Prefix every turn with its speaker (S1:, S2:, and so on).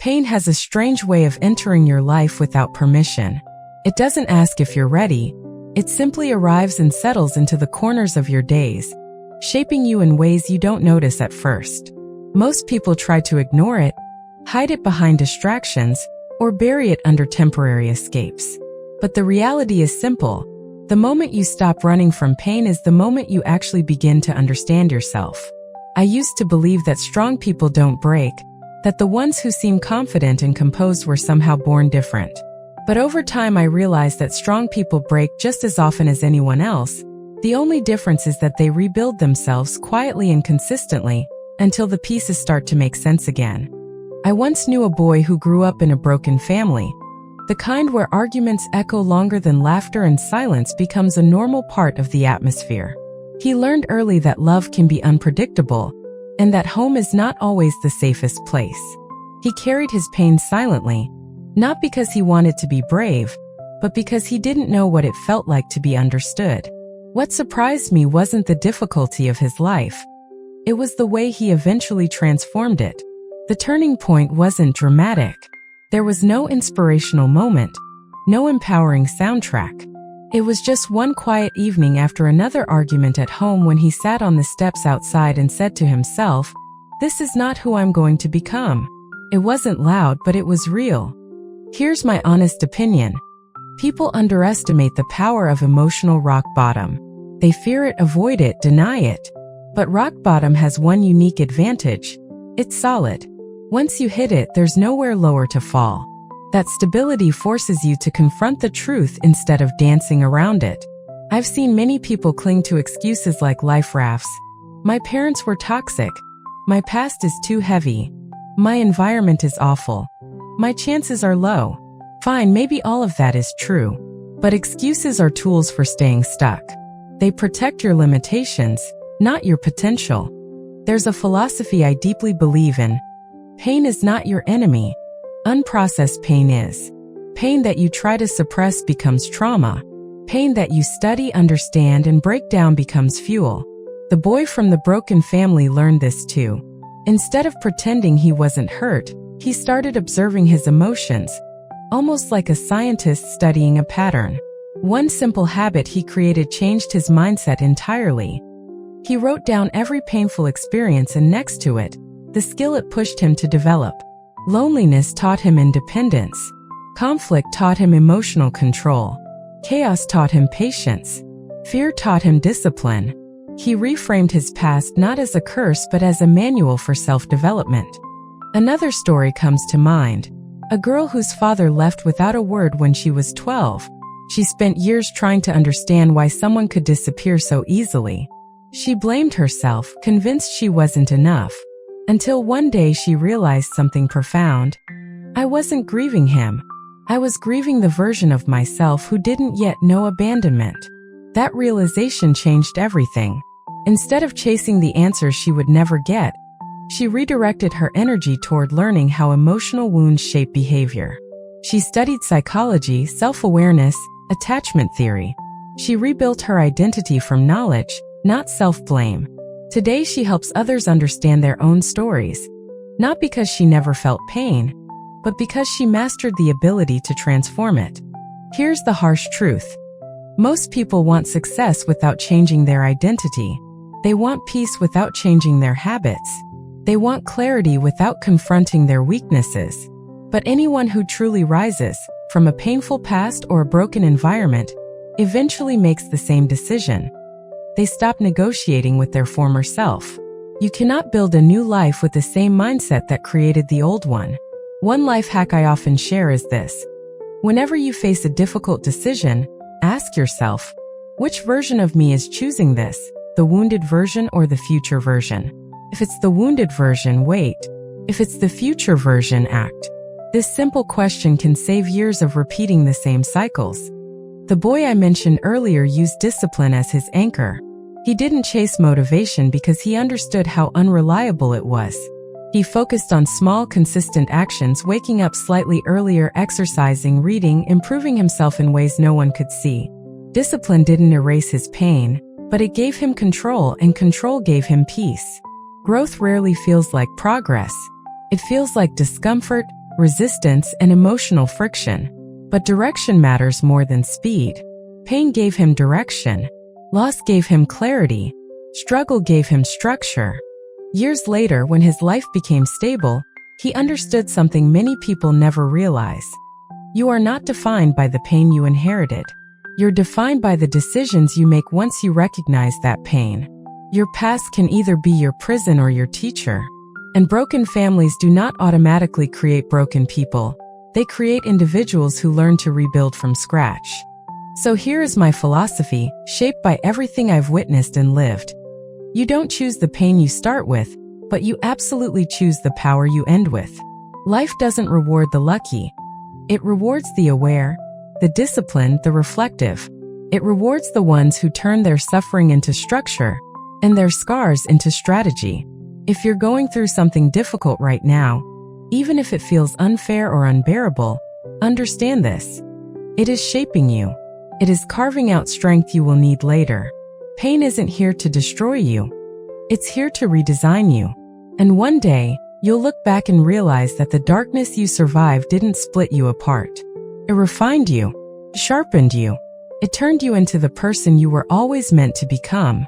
S1: Pain has a strange way of entering your life without permission. It doesn't ask if you're ready. It simply arrives and settles into the corners of your days, shaping you in ways you don't notice at first. Most people try to ignore it, hide it behind distractions, or bury it under temporary escapes. But the reality is simple. The moment you stop running from pain is the moment you actually begin to understand yourself. I used to believe that strong people don't break, that the ones who seem confident and composed were somehow born different. But over time I realized that strong people break just as often as anyone else. The only difference is that they rebuild themselves quietly and consistently until the pieces start to make sense again. I once knew a boy who grew up in a broken family, the kind where arguments echo longer than laughter and silence becomes a normal part of the atmosphere. He learned early that love can be unpredictable, and that home is not always the safest place. He carried his pain silently, not because he wanted to be brave, but because he didn't know what it felt like to be understood. What surprised me wasn't the difficulty of his life. It was the way he eventually transformed it. The turning point wasn't dramatic. There was no inspirational moment, no empowering soundtrack. It was just one quiet evening after another argument at home when he sat on the steps outside and said to himself, "This is not who I'm going to become." It wasn't loud, but it was real. Here's my honest opinion. People underestimate the power of emotional rock bottom. They fear it, avoid it, deny it. But rock bottom has one unique advantage. It's solid. Once you hit it, there's nowhere lower to fall. That stability forces you to confront the truth instead of dancing around it. I've seen many people cling to excuses like life rafts. My parents were toxic. My past is too heavy. My environment is awful. My chances are low. Fine, maybe all of that is true. But excuses are tools for staying stuck. They protect your limitations, not your potential. There's a philosophy I deeply believe in. Pain is not your enemy. Unprocessed pain is. Pain that you try to suppress becomes trauma. Pain that you study, understand, and break down becomes fuel. The boy from the broken family learned this too. Instead of pretending he wasn't hurt, he started observing his emotions, almost like a scientist studying a pattern. One simple habit he created changed his mindset entirely. He wrote down every painful experience and next to it, the skill it pushed him to develop. Loneliness taught him independence. Conflict taught him emotional control. Chaos taught him patience. Fear taught him discipline. He reframed his past not as a curse but as a manual for self-development. Another story comes to mind. A girl whose father left without a word when she was 12. She spent years trying to understand why someone could disappear so easily. She blamed herself, convinced she wasn't enough. Until one day she realized something profound. I wasn't grieving him. I was grieving the version of myself who didn't yet know abandonment. That realization changed everything. Instead of chasing the answers she would never get, she redirected her energy toward learning how emotional wounds shape behavior. She studied psychology, self-awareness, attachment theory. She rebuilt her identity from knowledge, not self-blame. Today she helps others understand their own stories, not because she never felt pain, but because she mastered the ability to transform it. Here's the harsh truth. Most people want success without changing their identity. They want peace without changing their habits. They want clarity without confronting their weaknesses. But anyone who truly rises from a painful past or a broken environment eventually makes the same decision. They stop negotiating with their former self. You cannot build a new life with the same mindset that created the old one. One life hack I often share is this. Whenever you face a difficult decision, ask yourself, which version of me is choosing this, the wounded version or the future version? If it's the wounded version, wait. If it's the future version, act. This simple question can save years of repeating the same cycles. The boy I mentioned earlier used discipline as his anchor. He didn't chase motivation because he understood how unreliable it was. He focused on small, consistent actions, waking up slightly earlier, exercising, reading, improving himself in ways no one could see. Discipline didn't erase his pain, but it gave him control, and control gave him peace. Growth rarely feels like progress. It feels like discomfort, resistance, and emotional friction. But direction matters more than speed. Pain gave him direction. Loss gave him clarity. Struggle gave him structure. Years later, when his life became stable, he understood something many people never realize. You are not defined by the pain you inherited. You're defined by the decisions you make once you recognize that pain. Your past can either be your prison or your teacher. And broken families do not automatically create broken people. They create individuals who learn to rebuild from scratch. So here is my philosophy, shaped by everything I've witnessed and lived. You don't choose the pain you start with, but you absolutely choose the power you end with. Life doesn't reward the lucky. It rewards the aware, the disciplined, the reflective. It rewards the ones who turn their suffering into structure and their scars into strategy. If you're going through something difficult right now, even if it feels unfair or unbearable, understand this. It is shaping you. It is carving out strength you will need later. Pain isn't here to destroy you. It's here to redesign you. And one day, you'll look back and realize that the darkness you survived didn't split you apart. It refined you, sharpened you. It turned you into the person you were always meant to become.